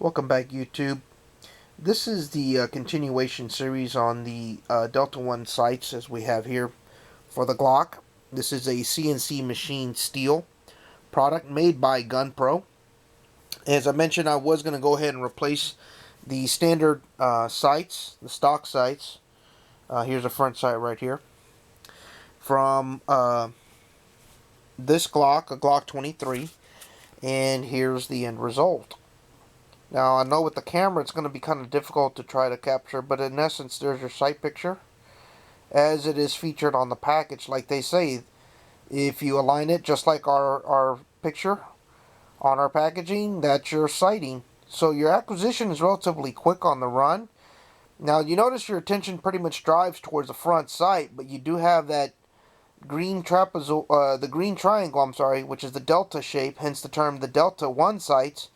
Welcome back, YouTube. This is the continuation series on the Delta 1 sights as we have here for the Glock. This is a CNC machine steel product made by GunPro. As I mentioned, I was going to go ahead and replace the standard sights, the stock sights. Here's a front sight right here from this Glock, a Glock 23, and here's the end result. Now, I know with the camera it's going to be kind of difficult to try to capture, but in essence, there's your sight picture as it is featured on the package. Like they say, if you align it just like our picture on our packaging, that's your sighting. So your acquisition is relatively quick on the run. Now, you notice your attention pretty much drives towards the front sight, but you do have that green the green triangle, which is the delta shape, hence the term the Delta 1 sights.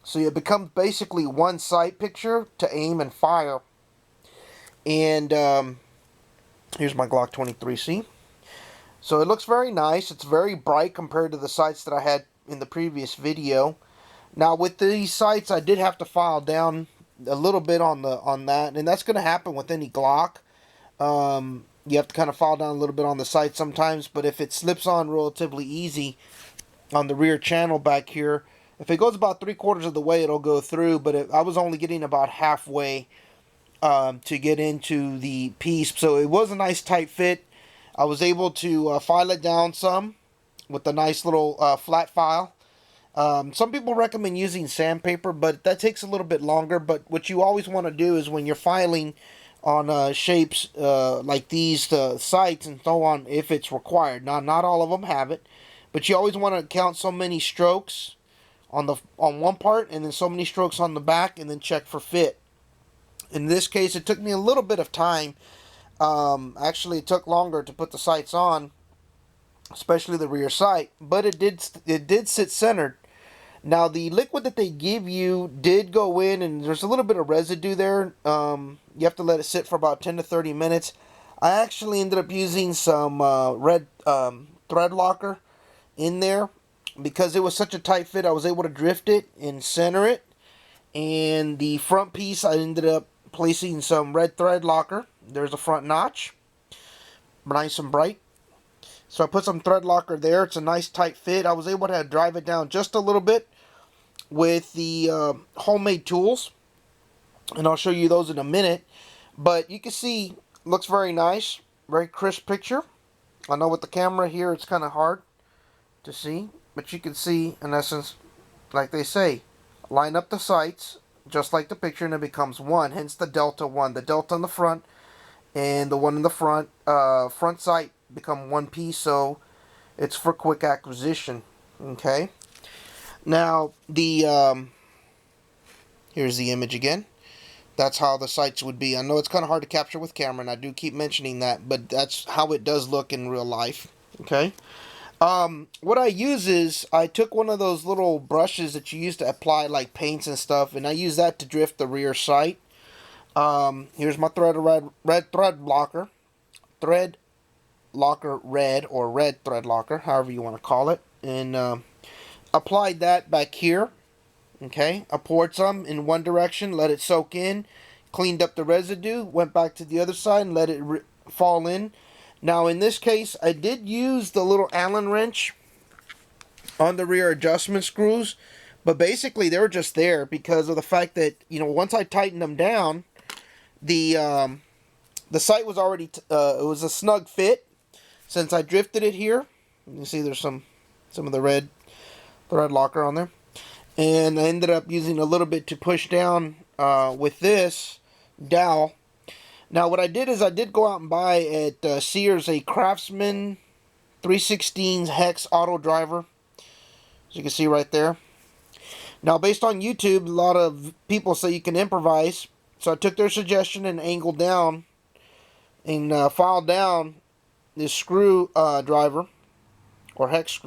So it becomes basically one sight picture to aim and fire. And here's my Glock 23C. So it looks very nice. It's very bright compared to the sights that I had in the previous video. Now with these sights, I did have to file down a little bit on that, and that's going to happen with any Glock. You have to kind of file down a little bit on the sight sometimes, but if it slips on relatively easy on the rear channel back here, if it goes about 3/4 of the way, it'll go through, but I was only getting about halfway to get into the piece. So it was a nice tight fit. I was able to file it down some with a nice little flat file. Some people recommend using sandpaper, but that takes a little bit longer. But what you always want to do is when you're filing on shapes like these sights and so on, if it's required. Now, not all of them have it, but you always want to count so many strokes on one part and then so many strokes on the back and then check for fit. In this case, it took me a little bit of time. Actually, it took longer to put the sights on, especially the rear sight, but it did sit centered. Now, the liquid that they give you did go in, and there's a little bit of residue there. You have to let it sit for about 10 to 30 minutes. I actually ended up using some red thread locker in there. Because it was such a tight fit, I was able to drift it and center it. And the front piece, I ended up placing some red thread locker. There's a front notch. Nice and bright. So I put some thread locker there. It's a nice tight fit. I was able to drive it down just a little bit with the homemade tools. And I'll show you those in a minute. But you can see, looks very nice. Very crisp picture. I know with the camera here, it's kind of hard to see. But you can see, in essence, like they say, line up the sights, just like the picture, and it becomes one. Hence the Delta 1. The Delta in the front and the one in the front sight become one piece, so it's for quick acquisition. Okay. Now, here's the image again. That's how the sights would be. I know it's kind of hard to capture with camera, and I do keep mentioning that, but that's how it does look in real life. Okay. What I use is, I took one of those little brushes that you use to apply like paints and stuff, and I use that to drift the rear sight. Here's my red thread locker. Thread locker red, or red thread locker, however you want to call it. And applied that back here. Okay, I poured some in one direction, let it soak in, cleaned up the residue, went back to the other side and let it fall in. Now, in this case, I did use the little Allen wrench on the rear adjustment screws, but basically they were just there because of the fact that, once I tightened them down, the sight was already, it was a snug fit since I drifted it here. You can see there's some of the red locker on there. And I ended up using a little bit to push down with this dowel. Now, what I did is I did go out and buy at Sears a Craftsman 3/16 hex auto driver, as you can see right there. Now, based on YouTube, a lot of people say you can improvise, so I took their suggestion and angled down and filed down this screw driver, or hex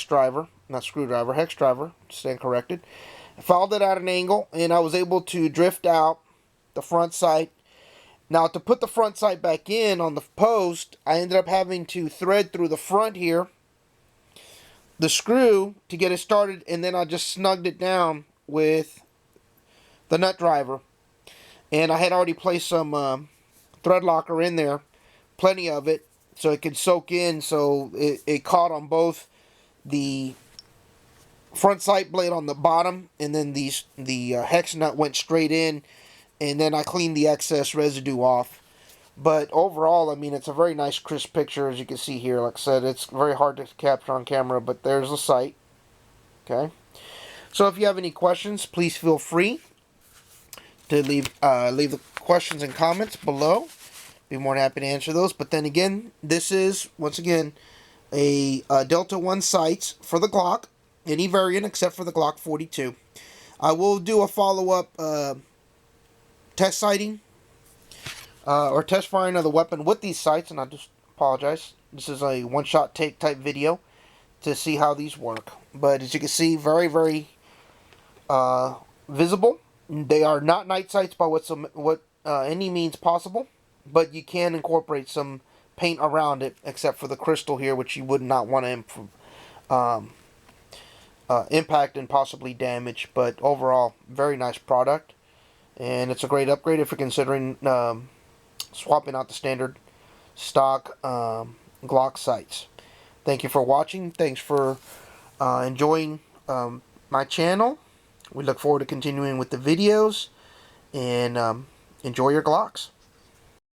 driver, not screwdriver, hex driver, stand corrected. I filed it at an angle, and I was able to drift out the front sight. Now, to put the front sight back in on the post, I ended up having to thread through the front here the screw to get it started, and then I just snugged it down with the nut driver. And I had already placed some thread locker in there, plenty of it, so it could soak in, so it caught on both the front sight blade on the bottom, and then the hex nut went straight in, and then I cleaned the excess residue off. But overall, I mean, it's a very nice crisp picture, as you can see here. Like I said, it's very hard to capture on camera, but there's the sight. Okay. So if you have any questions, please feel free to leave the questions and comments below. Be more than happy to answer those. But then again, this is, once again, a Delta 1 sights for the Glock. Any variant except for the Glock 42. I will do a follow-up test sighting or test firing of the weapon with these sights, and I just apologize. This is a one-shot take type video to see how these work. But as you can see, very, very visible. They are not night sights by any means possible, but you can incorporate some paint around it, except for the crystal here, which you would not want to impact and possibly damage. But overall, very nice product, and it's a great upgrade if you're considering swapping out the standard stock Glock sights. Thank you for watching. Thanks for enjoying my channel. We look forward to continuing with the videos, and enjoy your Glocks.